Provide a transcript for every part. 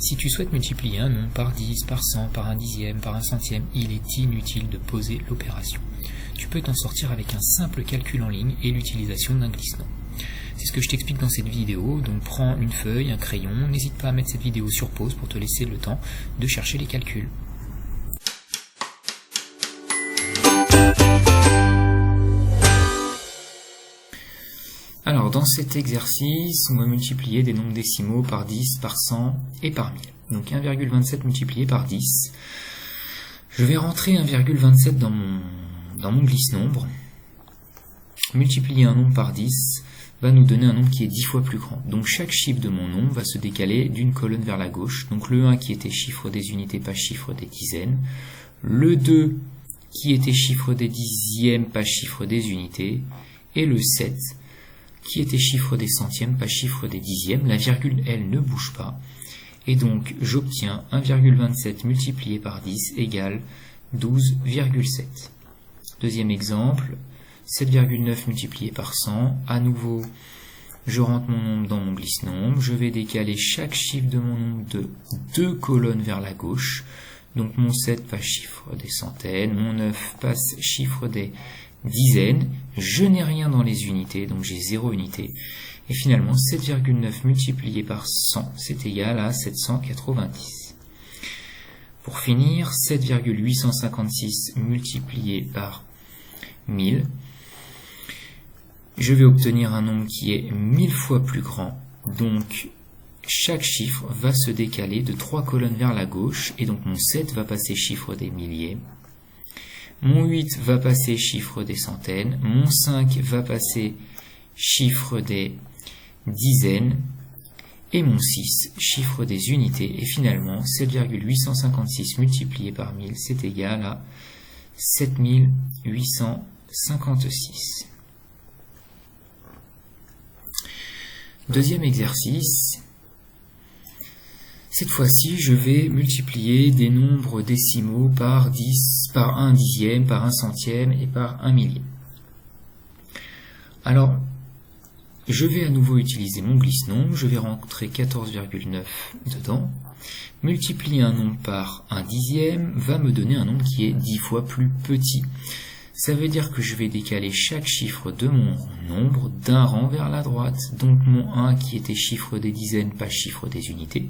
Si tu souhaites multiplier un nombre par 10, par 100, par un dixième, par un centième, il est inutile de poser l'opération. Tu peux t'en sortir avec un simple calcul en ligne et l'utilisation d'un glisse-nombre. C'est ce que je t'explique dans cette vidéo, donc prends une feuille, un crayon, n'hésite pas à mettre cette vidéo sur pause pour te laisser le temps de chercher les calculs. Alors dans cet exercice, on va multiplier des nombres décimaux par 10, par 100 et par 1000. Donc 1,27 multiplié par 10. Je vais rentrer 1,27 dans mon glisse-nombre. Multiplier un nombre par 10 va nous donner un nombre qui est 10 fois plus grand. Donc chaque chiffre de mon nombre va se décaler d'une colonne vers la gauche. Donc le 1 qui était chiffre des unités, pas chiffre des dizaines. Le 2 qui était chiffre des dixièmes, pas chiffre des unités. Et le 7 qui était chiffre des centièmes, pas chiffre des dixièmes. La virgule, elle, ne bouge pas. Et donc, j'obtiens 1,27 multiplié par 10 égale 12,7. Deuxième exemple, 7,9 multiplié par 100. À nouveau, je rentre mon nombre dans mon glisse-nombre. Je vais décaler chaque chiffre de mon nombre de 2 colonnes vers la gauche. Donc, mon 7 passe chiffre des centaines, mon 9 passe chiffre des dizaines. Je n'ai rien dans les unités, donc j'ai 0 unité. Et finalement, 7,9 multiplié par 100, c'est égal à 790. Pour finir, 7,856 multiplié par 1000. Je vais obtenir un nombre qui est 1000 fois plus grand. Donc, chaque chiffre va se décaler de 3 colonnes vers la gauche. Et donc, mon 7 va passer chiffre des milliers. Mon 8 va passer chiffre des centaines. Mon 5 va passer chiffre des dizaines. Et mon 6, chiffre des unités. Et finalement, 7,856 multiplié par 1000, c'est égal à 7856. Deuxième exercice. Cette fois-ci, je vais multiplier des nombres décimaux par 10, par 1 dixième, par 1 centième et par 1 millième. Alors, je vais à nouveau utiliser mon glisse-nombre. Je vais rentrer 14,9 dedans. Multiplier un nombre par 1 dixième va me donner un nombre qui est 10 fois plus petit. Ça veut dire que je vais décaler chaque chiffre de mon nombre d'un rang vers la droite. Donc mon 1 qui était chiffre des dizaines, pas chiffre des unités.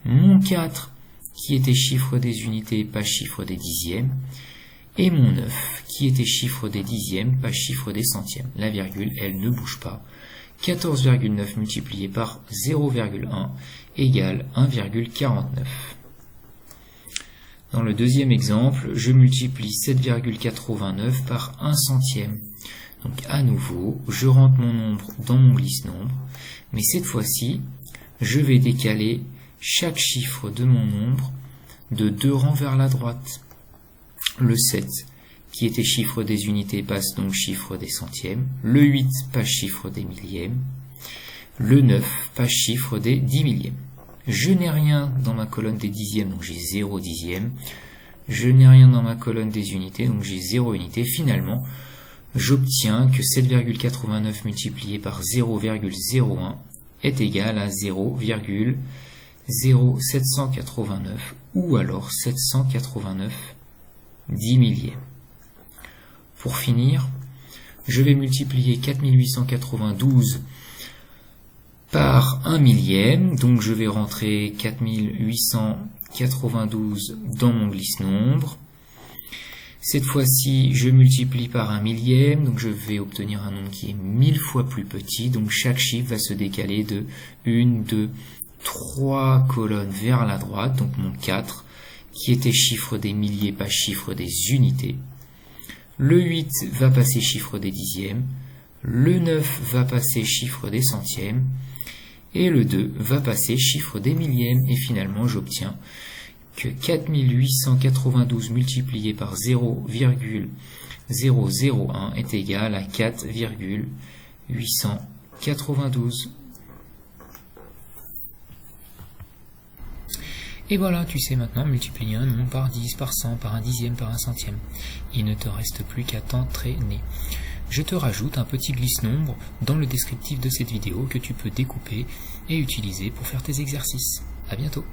Mon 4 qui était chiffre des unités, pas chiffre des dixièmes. Et mon 9 qui était chiffre des dixièmes, pas chiffre des centièmes. La virgule, elle ne bouge pas. 14,9 multiplié par 0,1 égale 1,49. Dans le deuxième exemple, je multiplie 7,89 par 1 centième. Donc à nouveau, je rentre mon nombre dans mon glisse-nombre, mais cette fois-ci, je vais décaler chaque chiffre de mon nombre de 2 rangs vers la droite. Le 7, qui était chiffre des unités, passe donc chiffre des centièmes. Le 8 passe chiffre des millièmes. Le 9 passe chiffre des 10 millièmes. Je n'ai rien dans ma colonne des dixièmes, donc j'ai 0 dixième. Je n'ai rien dans ma colonne des unités, donc j'ai 0 unité. Finalement, j'obtiens que 7,89 multiplié par 0,01 est égal à 0,0789 ou alors 789 10 millièmes. Pour finir, je vais multiplier 4892 par 1 millième, donc je vais rentrer 4892 dans mon glisse-nombre. Cette fois-ci, je multiplie par 1 millième, donc je vais obtenir un nombre qui est 1000 fois plus petit, donc chaque chiffre va se décaler de 1, 2, 3 colonnes vers la droite, donc mon 4, qui était chiffre des milliers, pas chiffre des unités. Le 8 va passer chiffre des dixièmes, le 9 va passer chiffre des centièmes, et le 2 va passer chiffre des millièmes, et finalement j'obtiens que 4892 multiplié par 0,001 est égal à 4,892. Et voilà, tu sais maintenant multiplier un nombre par 10, par 100, par un dixième, par un centième. Il ne te reste plus qu'à t'entraîner. Je te rajoute un petit glisse-nombre dans le descriptif de cette vidéo que tu peux découper et utiliser pour faire tes exercices. À bientôt.